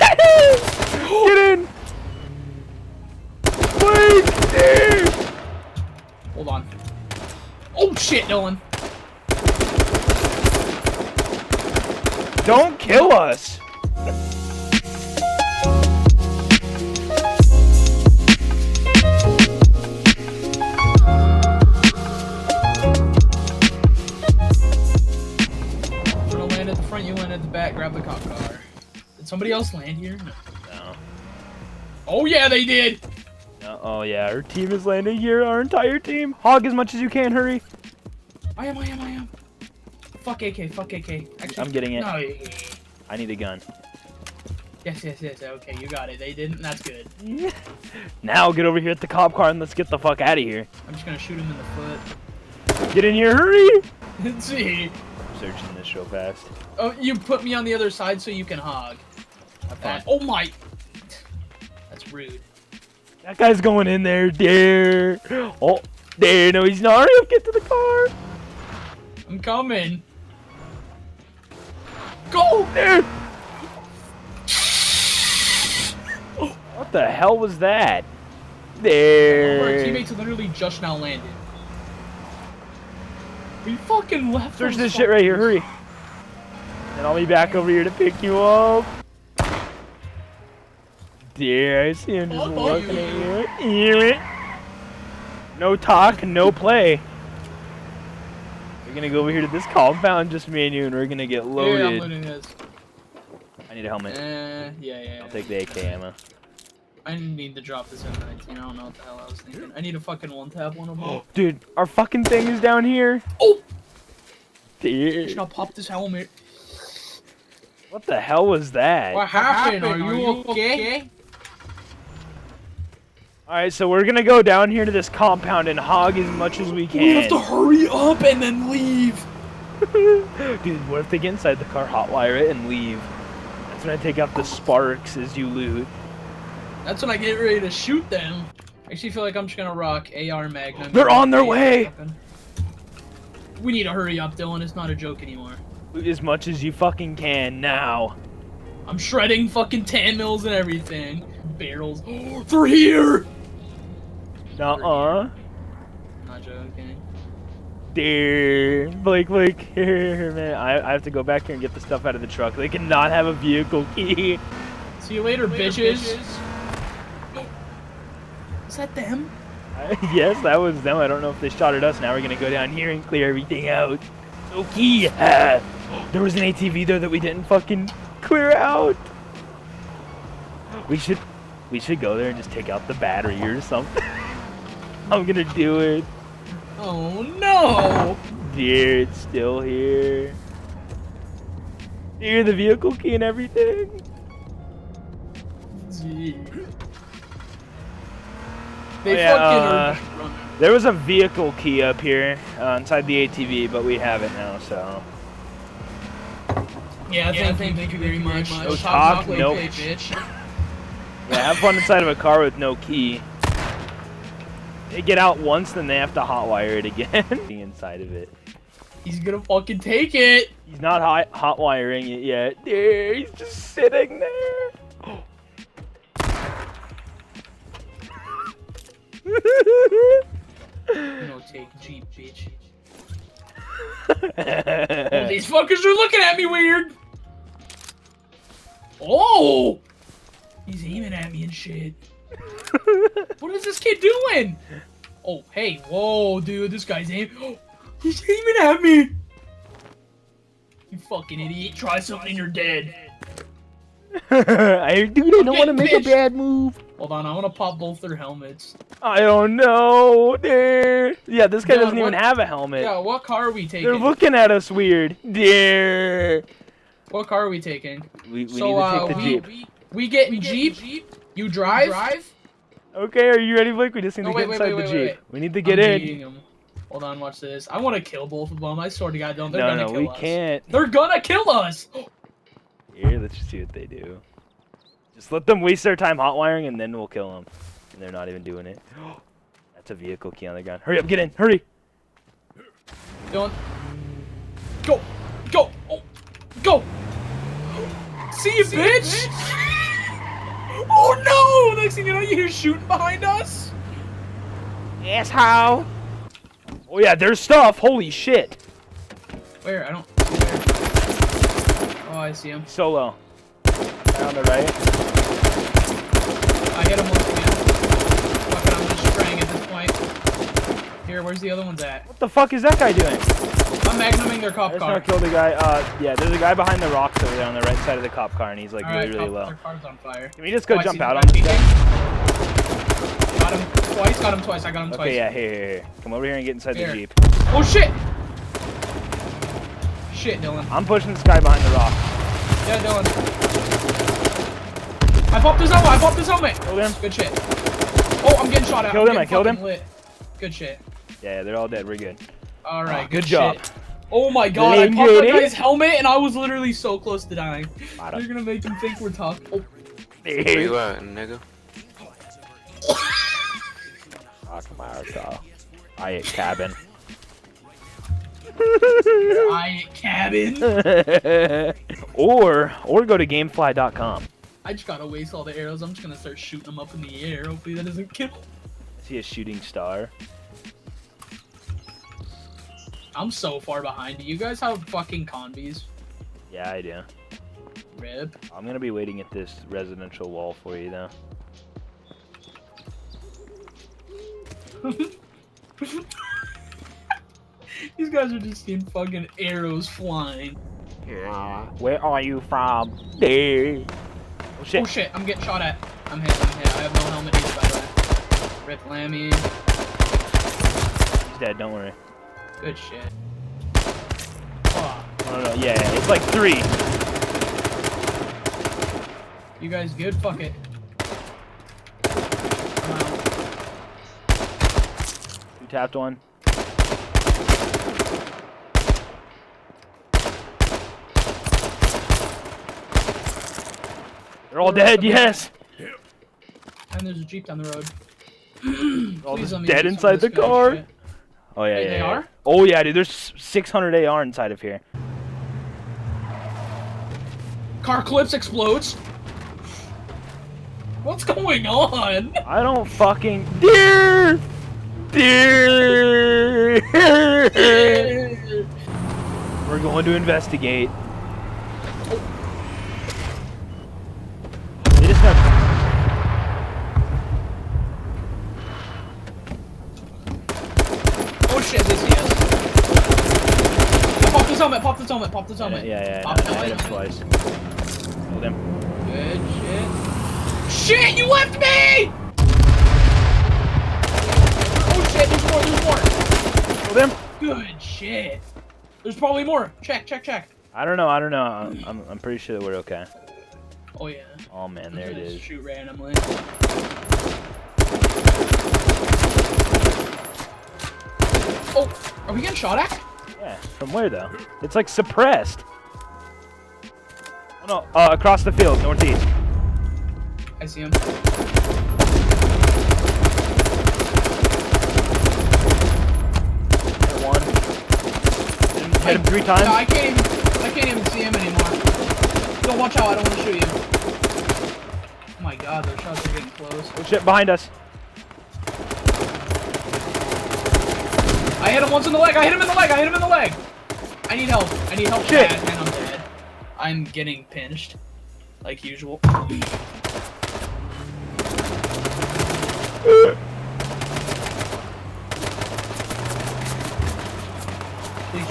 Get in! Wait! Hold on. Oh shit, Dylan! Don't kill us! Don't land at the front, you land at the back, grab the cop car. Did somebody else land here? No. Oh yeah, they did! Oh yeah, our team is landing here, our entire team. Hog as much as you can, hurry. I am. Fuck AK, fuck AK. Actually, I'm getting it. No. I need a gun. Yes, okay, you got it. They didn't, that's good. Now get over here at the cop car and let's get the fuck out of here. I'm just gonna shoot him in the foot. Get in here, hurry! Let's see. I'm searching this real fast. Oh, you put me on the other side so you can hog. Oh my. That's rude. That guy's going in there, there. Oh, there, no he's not. Hurry up, get to the car. I'm coming. Go! There. What the hell was that? There. Our teammates literally just now landed. We fucking left. Search this shit right here, hurry. And I'll be back over here to pick you up. There, I see him just looking at you. No talk, no play. We're gonna go over here to this compound, just me and you, and we're gonna get loaded. Yeah, I'm loading this. I need a helmet. Yeah. I'll take the AK ammo. I need to drop this M19. I don't know what the hell I was thinking. I need a fucking one-tap one of them. Dude, our fucking thing is down here. Oh! Dude. Should I pop this helmet? What the hell was that? What happened? Are you okay? Alright, so we're gonna go down here to this compound and hog as much as we can. We have to hurry up and then leave. Dude, what if they get inside the car, hotwire it, and leave? That's when I take out the sparks as you loot. That's when I get ready to shoot them. I actually feel like I'm just gonna rock AR Magnum. They're on their way! We need to hurry up, Dylan. It's not a joke anymore. Loot as much as you fucking can now. I'm shredding fucking 10 mils and everything. Barrels. Oh, they're here! Nuh-uh. Not joking. Dear. Blake, here, man. I have to go back here and get the stuff out of the truck. They cannot have a vehicle key. See you later, bitches. Is that them? Yes, that was them. I don't know if they shot at us. Now we're gonna go down here and clear everything out. Okay. There was an ATV there that we didn't fucking clear out. We should go there and just take out the battery or something. I'm gonna do it. Oh no! Dear, it's still here. Dear, the vehicle key and everything. Gee. There was a vehicle key up here inside the ATV, but we have it now, so. Yeah, thank you very much. No talk, no bitch. Yeah, have fun inside of a car with no key. They get out once, then they have to hotwire it again. Inside of it. He's gonna fucking take it. He's not hotwiring it yet. There, he's just sitting there. No take Jeep, bitch. Oh, these fuckers are looking at me weird. Oh! He's aiming at me and shit. What is this kid doing? Oh, hey, whoa, dude, this guy's aiming. He's aiming at me. You fucking idiot! Try something, you're dead. Dude, I don't want to make a bad move. Hold on, I want to pop both their helmets. I don't know, dude. Yeah, this guy doesn't even have a helmet. Yeah, what car are we taking? They're looking at us weird. Dear. What car are we taking? We need to take the Jeep. We getting Jeep? You drive? Okay, are you ready, Blake? We just need to get inside the Jeep. We need to get in. Hold on, watch this. I want to kill both of them. I swear to God, they're gonna kill us. No, we can't. They're gonna kill us! Here, let's just see what they do. Just let them waste their time hotwiring, and then we'll kill them. And they're not even doing it. That's a vehicle key on the ground. Hurry up, get in, hurry! Go! Go! Oh, go! See you, bitch! Oh no! Next thing you know, you hear shooting behind us. Asshole. Oh yeah, there's stuff. Holy shit. Where? I don't see where. Oh, I see him. Solo. Right on the right. I hit him once again. Fuck it, I'm just spraying at this point. Here, where's the other ones at? What the fuck is that guy doing? I'm magnuming their cop I just car. want to kill the guy. Yeah, there's a guy behind the rocks over there on the right side of the cop car, and he's like Alright, really low. their car's on fire. Can we just go I jump see out the on this guy guy? Got him twice, got him twice, I got him twice. Okay, yeah, here. Come over here and get inside Here. the Jeep. Oh shit! Shit, Dylan. I'm pushing this guy behind the rock. Yeah, Dylan. I popped his helmet, I popped his helmet! Killed him. Good shit. Oh, I'm getting shot at. Killed I'm him, I getting killed him. fucking lit. Good shit. Yeah, they're all dead. We're good. Alright, Oh, good job. Shit. Oh my god, I popped that guy's helmet and I was literally so close to dying. You're gonna make him think we're tough. Oh. Where you at, nigga? Fuck America. Riot cabin. Riot cabin. or go to gamefly.com. I just gotta waste all the arrows. I'm just gonna start shooting them up in the air. Hopefully that doesn't kill. I see a shooting star. I'm so far behind. Do you guys have fucking convies? Yeah, I do. Rip. I'm gonna be waiting at this residential wall for you though. These guys are just seeing fucking arrows flying. Yeah. Where are you from? There. Oh shit. Oh shit, I'm getting shot at. I'm hit, I'm hit. I have no helmet either, by the way. Rip Lammy. He's dead, don't worry. Good shit. Oh, no, yeah, it's like 3. You guys good? Fuck it. I'm out. You tapped one. They're all dead, yes! And there's a Jeep down the road. All Please just let me dead do some inside of the this guy's car. shit. Oh yeah, Hey, yeah, they yeah. are? Oh yeah, dude, there's 600 AR inside of here. Car clips explodes. What's going on? I don't fucking... Deer! Deer! We're going to investigate. They just got... Oh shit, they see us. Pop this helmet, pop this helmet, pop this helmet. Yeah, Pop no, I hit him helmet. twice. Killed him. Good shit. Shit, you left me! Oh shit, there's more. Killed him. Good shit. There's probably more. Check. I don't know. I'm pretty sure that we're okay. Oh yeah. Oh man, there it is. Shoot randomly. Oh, are we getting shot at? Yeah, from where though? It's like suppressed. Oh no, across the field, northeast. I see him. Hit one. Hit him 3 times. No, I can't even see him anymore. Don't watch out, I don't want to shoot you. Oh my god, those shots are getting close. Oh shit, behind us. I hit him once in the leg, I hit him in the leg. I need help. Shit. Bad, and I'm dead. I'm getting pinched. Like usual. Please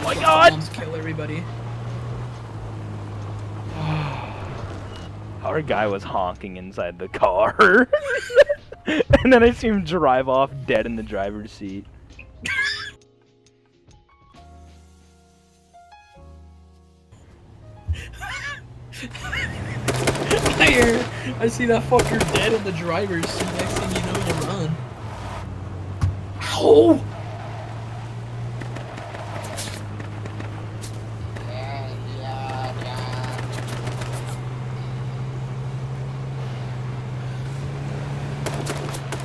my God. bombs kill everybody. Our guy was honking inside the car. And then I see him drive off dead in the driver's seat. I see that fucker dead in the driver's seat. Next thing you know, you run. Ow!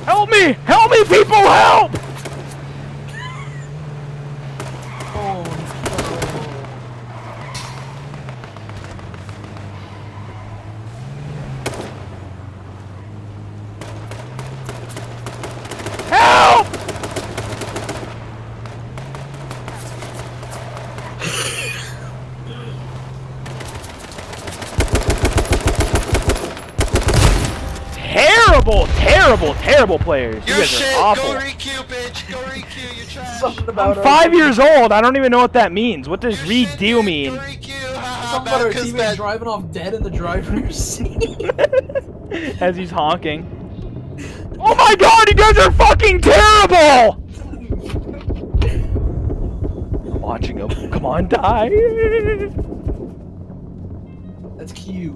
Help me! Help me, people! Help! Oh no. terrible, terrible, terrible players. You Your guys shit. are awful. Go re-queue, bitch. Go re-queue. You trash. Something about I'm 5 years old. I don't even know what that means. What does Your read shit, deal dude. mean? Go re-queue. Haha, Something about our because teammate that- driving off dead in the driver's seat. As he's honking. Oh my god, you guys are fucking terrible! I'm watching him. Come on, die. That's cute.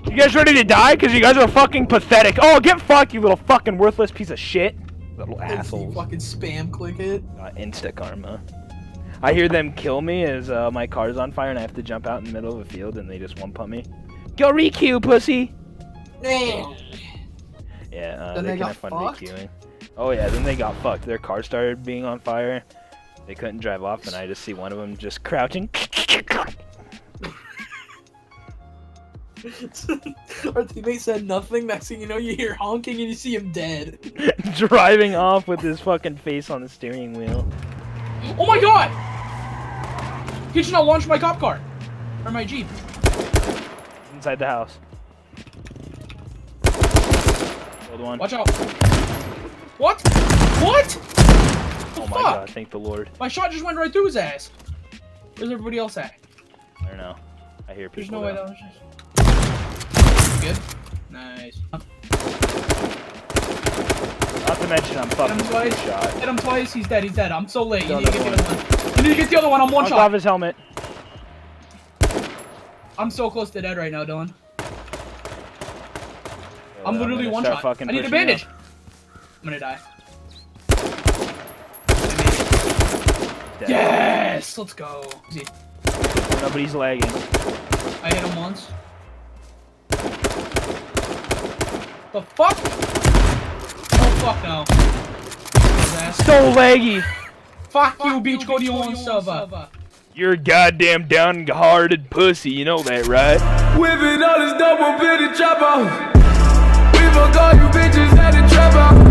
You guys ready to die? Because you guys are fucking pathetic. Oh, get fucked, you little fucking worthless piece of shit. Little Let's see, assholes. fucking spam click it. Insta karma. I hear them kill me as my car's on fire and I have to jump out in the middle of a field and they just one pump me. Go re-queue, pussy! Damn. Yeah, Then they they can got have fun fucked? re-queuing. Oh yeah, then they got fucked. Their car started being on fire. They couldn't drive off and I just see one of them just crouching. Our teammate said nothing. Next thing you know, you hear honking and you see him dead. Driving off with his fucking face on the steering wheel. Oh my god! He should not launch my cop car. Or my Jeep. Inside the house. Killed one. Watch out. What? What? Oh The my fuck? god, thank the Lord. My shot just went right through his ass. Where's everybody else at? I don't know. I hear There's people. no way though. that was just... Good? Nice. Not to mention I'm fucking Hit him twice. shot. Hit him twice, he's dead, he's dead. I'm so late. You Kill need to get the another other one. You need to get the other one, I'm one Knocked shot. off his helmet. I'm so close to dead right now, Dylan. I'm I'm literally gonna one start shot. fucking I need a pushing you bandage. up. I'm gonna die. Dead. Yes! Let's go. Easy. Nobody's lagging. I hit him once. The fuck? Oh fuck no. His ass. So laggy. Fuck you, beach, go to your own server. You're a goddamn downhearted pussy, you know that, right? Whipping all this double bitty chopper. We fuck all you bitches at the trap house.